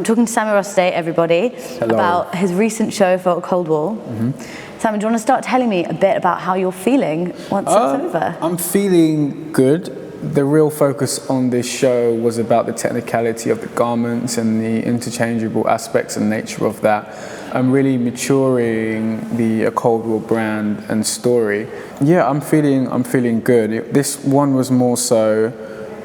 I'm talking to Sammy Ross today, everybody, Hello. about his recent show for Cold Wall. Sammy, do you want to start telling me a bit about how you're feeling once it's over? I'm feeling good. The real focus on this show was about the technicality of the garments and the interchangeable aspects and nature of that. I'm really maturing the Cold Wall brand and story. Yeah, I'm feeling good. This one was more so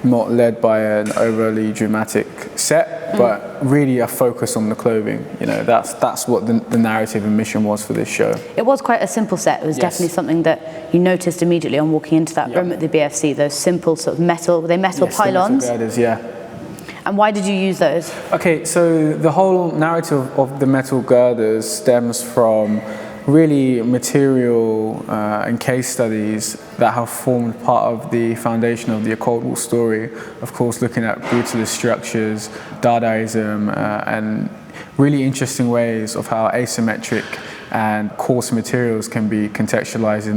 not led by an overly dramatic set, but really a focus on the clothing. You know, that's what the narrative and mission was for this show. It was quite a simple set. It was definitely something that you noticed immediately on walking into that room at the BFC, those simple sort of metal pylons. The metal girders, yeah. And why did you use those? Okay, so the whole narrative of the metal girders stems from really material and case studies that have formed part of the foundation of the Cold Wall story. Of course, looking at brutalist structures, Dadaism, and really interesting ways of how asymmetric and coarse materials can be contextualized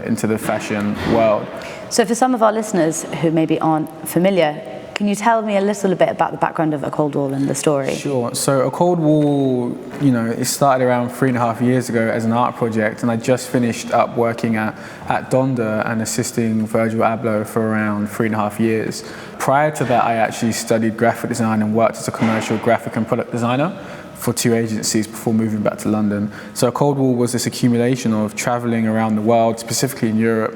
into the fashion world. So for some of our listeners who maybe aren't familiar, can you tell me a little bit about the background of A Cold Wall and the story? Sure. So A Cold Wall, you know, it started around 3.5 years ago as an art project, and I just finished up working at Donda and assisting Virgil Abloh for around 3.5 years. Prior to that, I actually studied graphic design and worked as a commercial graphic and product designer for 2 agencies before moving back to London. So A Cold Wall was this accumulation of traveling around the world, specifically in Europe,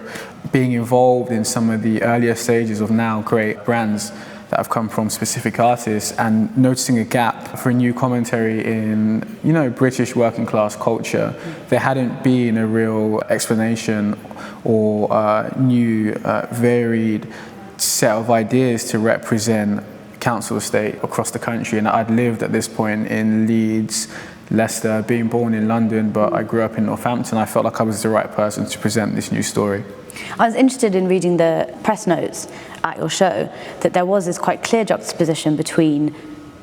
being involved in some of the earlier stages of now great brands that have come from specific artists, and noticing a gap for a new commentary in, you know, British working class culture. There hadn't been a real explanation or new varied set of ideas to represent council estate across the country. And I'd lived at this point in Leeds, Leicester, being born in London, but I grew up in Northampton. I felt like I was the right person to present this new story. I was interested in reading the press notes at your show, that there was this quite clear juxtaposition between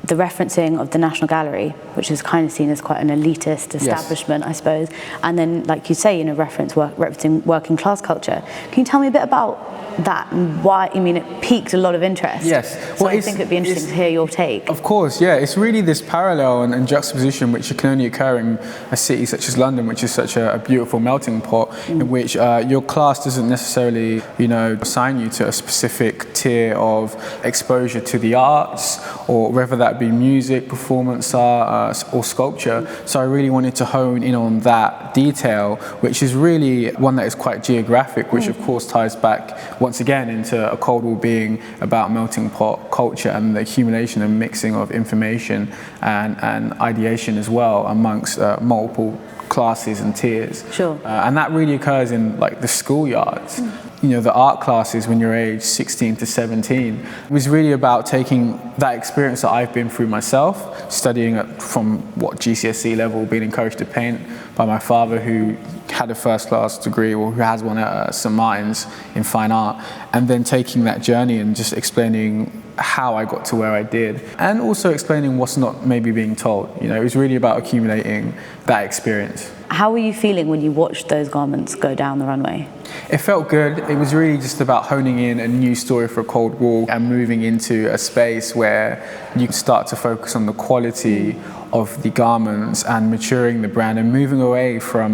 the referencing of the National Gallery, which is kind of seen as quite an elitist establishment, I suppose, and then, like you say, you know, referencing working class culture. Can you tell me a bit about that and why? I mean, it piqued a lot of interest. Yes. So I think it'd be interesting to hear your take. Of course, yeah. It's really this parallel and juxtaposition which can only occur in a city such as London, which is such a beautiful melting pot, in which your class doesn't necessarily, you know, assign you to a specific tier of exposure to the arts, or whether that be music, performance art, or sculpture. So I really wanted to hone in on that detail, which is really one that is quite geographic, which of course ties back once again into A Cold Wall being about melting pot culture and the accumulation and mixing of information and ideation as well amongst multiple classes and tiers. Sure. And that really occurs in like the schoolyards. You know, the art classes when you're aged 16 to 17. It was really about taking that experience that I've been through myself, studying from GCSE level, being encouraged to paint by my father, who had a first class degree, or who has one at St. Martin's in fine art, and then taking that journey and just explaining how I got to where I did, and also explaining what's not maybe being told. You know, it was really about accumulating that experience. How were you feeling when you watched those garments go down the runway? It felt good. It was really just about honing in a new story for A Cold Wall and moving into a space where you start to focus on the quality of the garments and maturing the brand and moving away from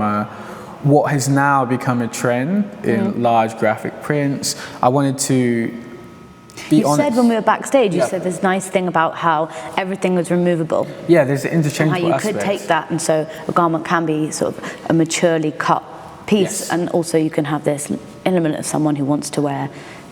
what has now become a trend in large graphic prints. I wanted to be honest. You said when we were backstage, you said this nice thing about how everything was removable. Yeah, there's the interchangeable aspect. How you could take that, and so a garment can be sort of a maturely cut piece, and also you can have this element of someone who wants to wear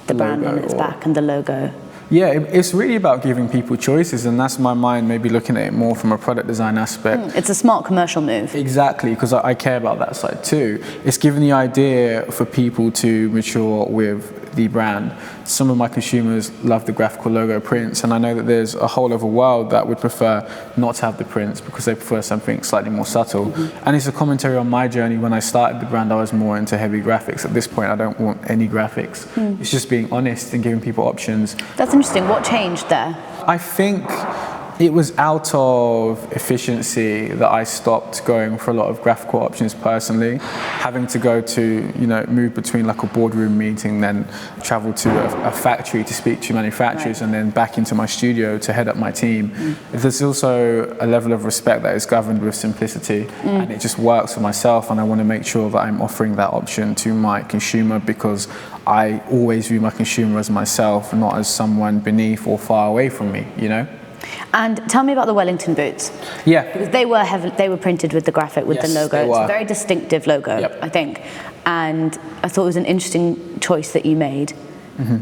the brand on its back and the logo. Yeah, it's really about giving people choices, and that's my mind maybe looking at it more from a product design aspect. It's a smart commercial move. Exactly, because I care about that side too. It's giving the idea for people to mature with the brand. Some of my consumers love the graphical logo prints, and I know that there's a whole other world that would prefer not to have the prints because they prefer something slightly more subtle. And it's a commentary on my journey. When I started the brand, I was more into heavy graphics. At this point, I don't want any graphics. It's just being honest and giving people options. That's interesting. What changed there? I think It was out of efficiency that I stopped going for a lot of graphical options personally, having to go to, move between like a boardroom meeting, then travel to a factory to speak to manufacturers, and then back into my studio to head up my team. There's also a level of respect that is governed with simplicity, and it just works for myself, and I want to make sure that I'm offering that option to my consumer, because I always view my consumer as myself, not as someone beneath or far away from me, And tell me about the Wellington boots. Yeah. Because they were printed with the graphic, with the logo. It's a very distinctive logo, I think. And I thought it was an interesting choice that you made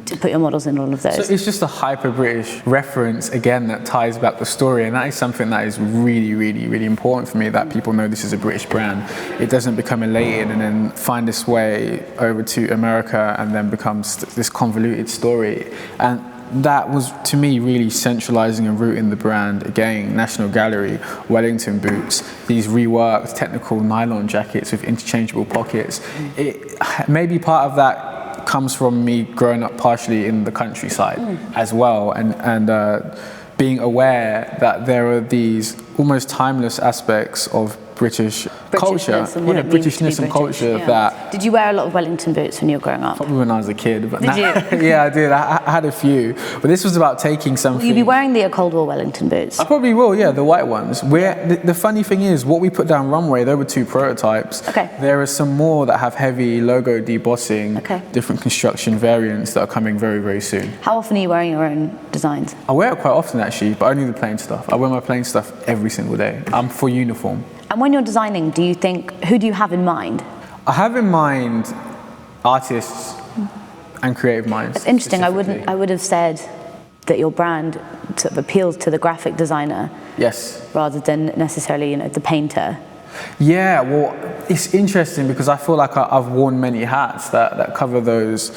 to put your models in all of those. So it's just a hyper-British reference, again, that ties back the story. And that is something that is really, really, really important for me, that people know this is a British brand. It doesn't become elated and then find its way over to America and then becomes this convoluted story. And that was, to me, really centralizing and rooting the brand. Again, National Gallery, Wellington boots, these reworked technical nylon jackets with interchangeable pockets. Maybe part of that comes from me growing up partially in the countryside as well, and being aware that there are these almost timeless aspects of British culture, Britishness and culture. That did you wear a lot of Wellington boots when you were growing up? Probably when I was a kid, but did you? Yeah, I did. I had a few, but this was about taking something. Will you be wearing the Cold War Wellington boots? I probably will. Yeah, the white ones. The funny thing is, what we put down runway, there were 2 prototypes. Okay. There are some more that have heavy logo debossing, different construction variants that are coming very, very soon. How often are you wearing your own designs? I wear it quite often actually, but only the plain stuff. I wear my plain stuff every single day. I'm for uniform. And when you're designing, who do you have in mind? I have in mind artists and creative minds. It's interesting. I would have said that your brand sort of appeals to the graphic designer. Yes. Rather than necessarily, the painter. Yeah, well, it's interesting because I feel like I've worn many hats that cover those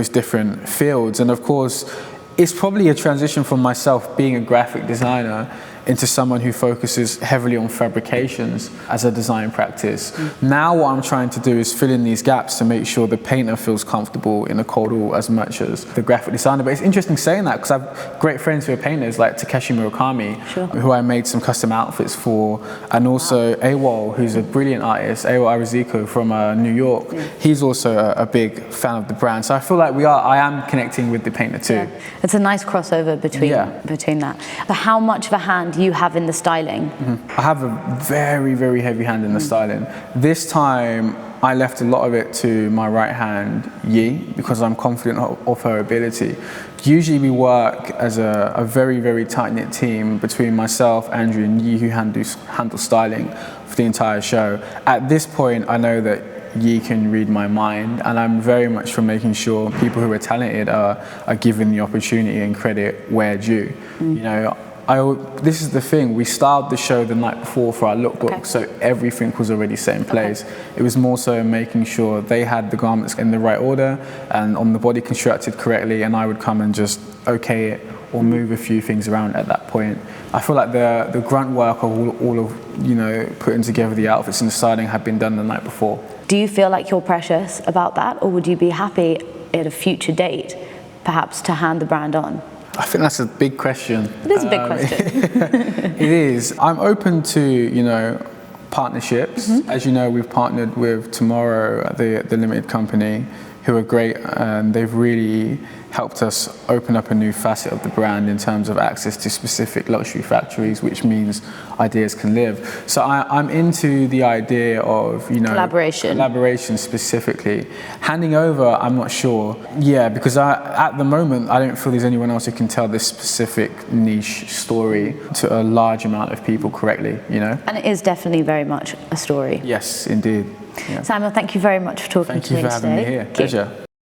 different fields, and of course, it's probably a transition from myself being a graphic designer into someone who focuses heavily on fabrications as a design practice. Now what I'm trying to do is fill in these gaps to make sure the painter feels comfortable in a cold wall as much as the graphic designer. But it's interesting saying that because I have great friends who are painters like Takeshi Murakami, who I made some custom outfits for, and also Awol, who's a brilliant artist, Awol Ariziko from New York. He's also a big fan of the brand. So I feel like I am connecting with the painter too. It's a nice crossover between that. But how much of a hand you have in the styling? I have a very, very heavy hand in the styling. This time I left a lot of it to my right hand, Yi, because I'm confident of her ability. Usually we work as a very, very tight-knit team between myself, Andrew, and Yi, who handle styling for the entire show. At this point, I know that Yi can read my mind, and I'm very much for making sure people who are talented are given the opportunity and credit where due. This is the thing, we styled the show the night before for our lookbook, so everything was already set in place. It was more so making sure they had the garments in the right order and on the body constructed correctly, and I would come and just okay it or move a few things around at that point. I feel like the grunt work of all of putting together the outfits and the styling had been done the night before. Do you feel like you're precious about that, or would you be happy at a future date perhaps to hand the brand on? I think that's a big question. It is a big question. It is. I'm open to, partnerships. As you know, we've partnered with Tomorrow, the limited company, who are great, and they've really helped us open up a new facet of the brand in terms of access to specific luxury factories, which means ideas can live. So I'm into the idea of, collaboration specifically. Handing over, I'm not sure. Yeah, because at the moment, I don't feel there's anyone else who can tell this specific niche story to a large amount of people correctly, And it is definitely very much a story. Yes, indeed. Yeah. Samuel, thank you very much for talking to me today. Thank you for having me here. Pleasure.